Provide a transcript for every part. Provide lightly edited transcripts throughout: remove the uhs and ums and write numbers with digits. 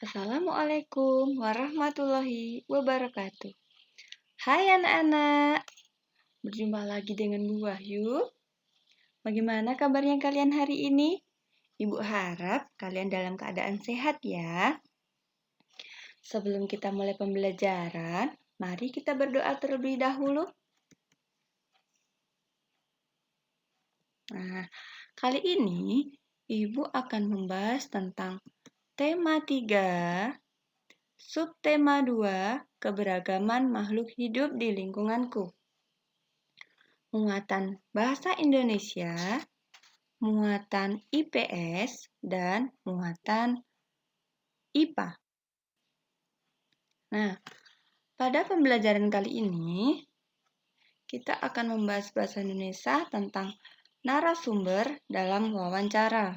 Assalamualaikum warahmatullahi wabarakatuh. Hai anak-anak, berjumpa lagi dengan Bu Wahyu. Bagaimana kabarnya kalian hari ini? Ibu harap kalian dalam keadaan sehat ya. Sebelum kita mulai pembelajaran, mari kita berdoa terlebih dahulu. Nah, kali ini Ibu akan membahas tentang tema 3, subtema 2, keberagaman makhluk hidup di lingkunganku. Muatan bahasa Indonesia, muatan IPS, dan muatan IPA. Nah, pada pembelajaran kali ini, kita akan membahas bahasa Indonesia tentang narasumber dalam wawancara.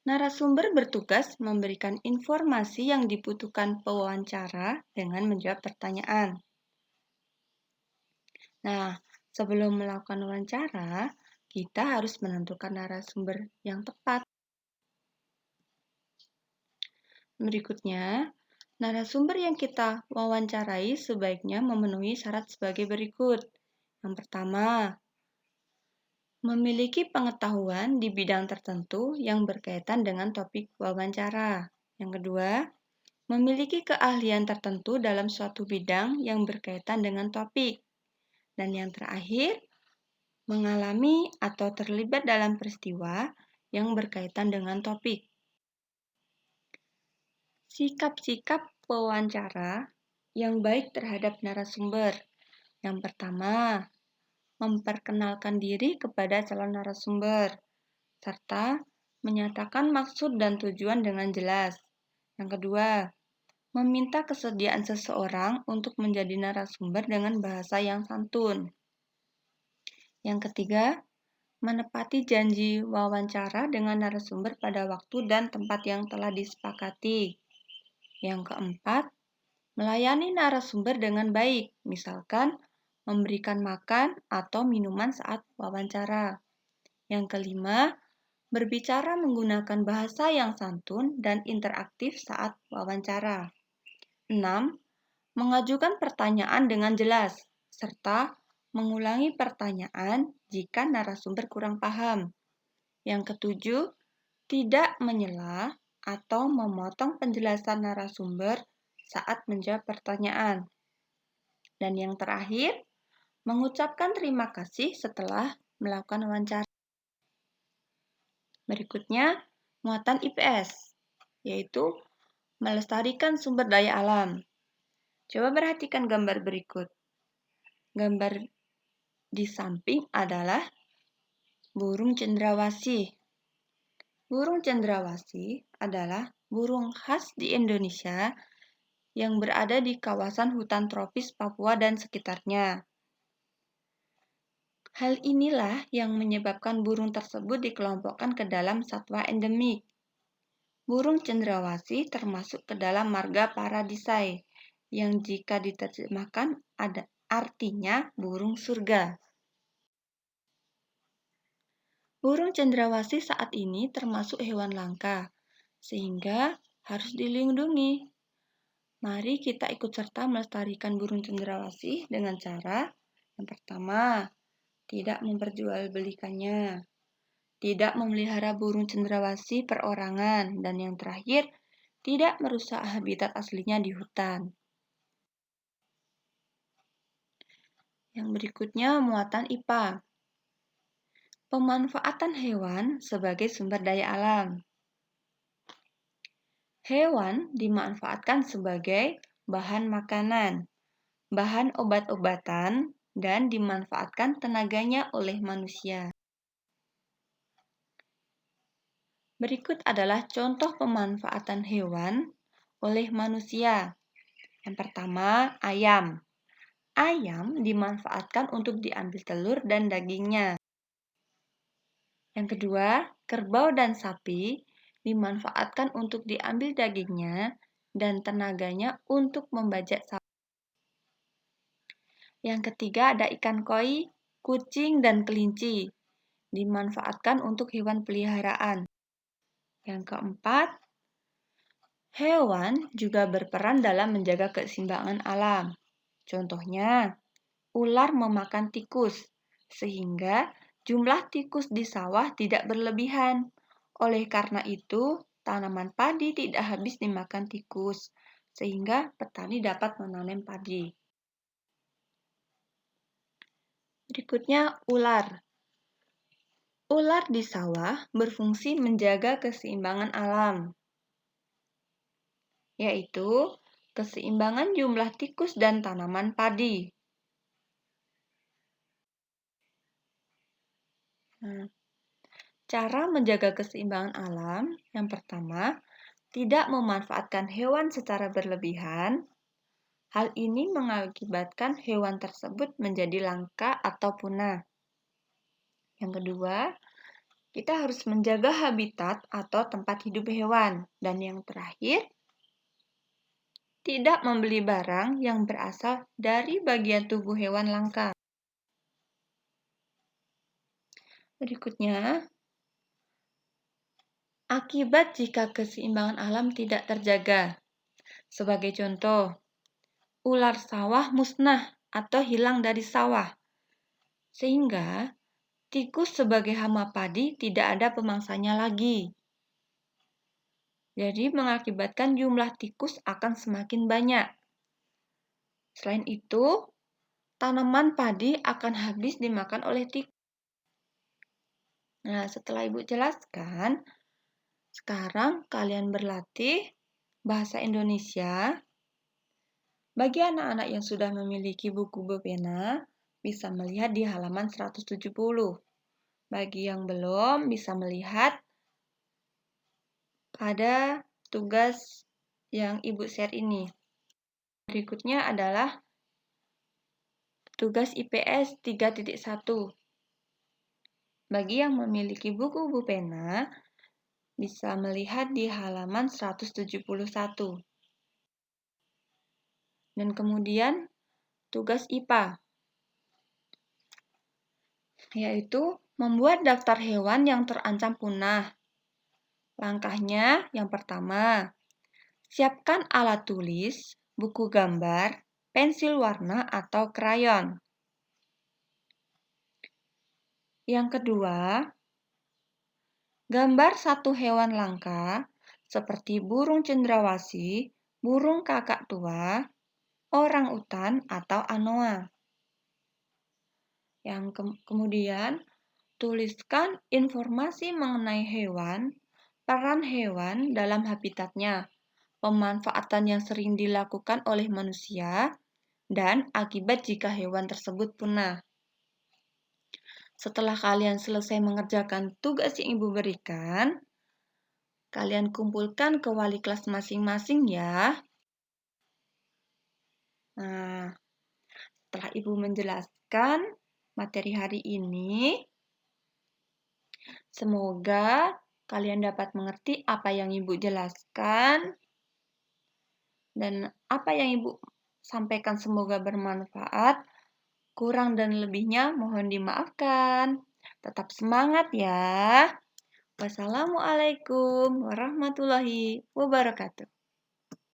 Narasumber bertugas memberikan informasi yang dibutuhkan pewawancara dengan menjawab pertanyaan. Nah, sebelum melakukan wawancara, kita harus menentukan narasumber yang tepat. Berikutnya, narasumber yang kita wawancarai sebaiknya memenuhi syarat sebagai berikut. Yang pertama, memiliki pengetahuan di bidang tertentu yang berkaitan dengan topik wawancara. Yang kedua, memiliki keahlian tertentu dalam suatu bidang yang berkaitan dengan topik. Dan yang terakhir, mengalami atau terlibat dalam peristiwa yang berkaitan dengan topik. Sikap-sikap pewawancara yang baik terhadap narasumber. Yang pertama, memperkenalkan diri kepada calon narasumber, serta menyatakan maksud dan tujuan dengan jelas. Yang kedua, meminta kesediaan seseorang untuk menjadi narasumber dengan bahasa yang santun. Yang ketiga, menepati janji wawancara dengan narasumber pada waktu dan tempat yang telah disepakati. Yang keempat, melayani narasumber dengan baik, misalkan memberikan makan atau minuman saat wawancara. Yang kelima, berbicara menggunakan bahasa yang santun dan interaktif saat wawancara. 6. Mengajukan pertanyaan dengan jelas, serta mengulangi pertanyaan jika narasumber kurang paham. Yang ketujuh, tidak menyela atau memotong penjelasan narasumber saat menjawab pertanyaan. Dan yang terakhir, mengucapkan terima kasih setelah melakukan wawancara. Berikutnya, muatan IPS, yaitu melestarikan sumber daya alam. Coba perhatikan gambar berikut. Gambar di samping adalah burung cendrawasih. Burung cendrawasih adalah burung khas di Indonesia yang berada di kawasan hutan tropis Papua dan sekitarnya. Hal inilah yang menyebabkan burung tersebut dikelompokkan ke dalam satwa endemik. Burung cendrawasih termasuk ke dalam marga Paradisea, yang jika diterjemahkan artinya burung surga. Burung cendrawasih saat ini termasuk hewan langka, sehingga harus dilindungi. Mari kita ikut serta melestarikan burung cendrawasih dengan cara yang pertama, tidak memperjualbelikannya, tidak memelihara burung cendrawasih perorangan, dan yang terakhir, tidak merusak habitat aslinya di hutan. Yang berikutnya, muatan IPA. Pemanfaatan hewan sebagai sumber daya alam. Hewan dimanfaatkan sebagai bahan makanan, bahan obat-obatan, dan dimanfaatkan tenaganya oleh manusia. Berikut adalah contoh pemanfaatan hewan oleh manusia. Yang pertama, ayam. Ayam dimanfaatkan untuk diambil telur dan dagingnya. Yang kedua, kerbau dan sapi dimanfaatkan untuk diambil dagingnya dan tenaganya untuk membajak sapi. Yang ketiga ada ikan koi, kucing, dan kelinci. Dimanfaatkan untuk hewan peliharaan. Yang keempat, Hewan juga berperan dalam menjaga keseimbangan alam. Contohnya, ular memakan tikus, sehingga jumlah tikus di sawah tidak berlebihan. Oleh karena itu, tanaman padi tidak habis dimakan tikus, sehingga petani dapat menanam padi. Berikutnya, ular. Ular di sawah berfungsi menjaga keseimbangan alam, yaitu keseimbangan jumlah tikus dan tanaman padi. Cara menjaga keseimbangan alam, yang pertama, tidak memanfaatkan hewan secara berlebihan. Hal ini mengakibatkan hewan tersebut menjadi langka atau punah. Yang kedua, kita harus menjaga habitat atau tempat hidup hewan. Dan yang terakhir, tidak membeli barang yang berasal dari bagian tubuh hewan langka. Berikutnya, akibat jika keseimbangan alam tidak terjaga. Sebagai contoh, ular sawah musnah atau hilang dari sawah, sehingga tikus sebagai hama padi tidak ada pemangsanya lagi. Jadi mengakibatkan jumlah tikus akan semakin banyak. Selain itu, tanaman padi akan habis dimakan oleh tikus. Nah, setelah Ibu jelaskan, sekarang kalian berlatih bahasa Indonesia. Bagi anak-anak yang sudah memiliki buku berpena, bisa melihat di halaman 170. Bagi yang belum, bisa melihat pada tugas yang Ibu share ini. Berikutnya adalah tugas IPS 3.1. Bagi yang memiliki buku pena, bisa melihat di halaman 171. Dan kemudian tugas IPA, yaitu membuat daftar hewan yang terancam punah. Langkahnya yang pertama, siapkan alat tulis, buku gambar, pensil warna atau krayon. Yang kedua, gambar satu hewan langka seperti burung cendrawasih, burung kakak tua, orang utan, atau anoa. Yang kemudian, tuliskan informasi mengenai hewan, peran hewan dalam habitatnya, pemanfaatan yang sering dilakukan oleh manusia, dan akibat jika hewan tersebut punah. Setelah kalian selesai mengerjakan tugas yang Ibu berikan, kalian kumpulkan ke wali kelas masing-masing ya. Nah, setelah Ibu menjelaskan materi hari ini, semoga kalian dapat mengerti apa yang Ibu jelaskan dan apa yang Ibu sampaikan semoga bermanfaat. Kurang dan lebihnya mohon dimaafkan. Tetap semangat ya. Wassalamualaikum warahmatullahi wabarakatuh.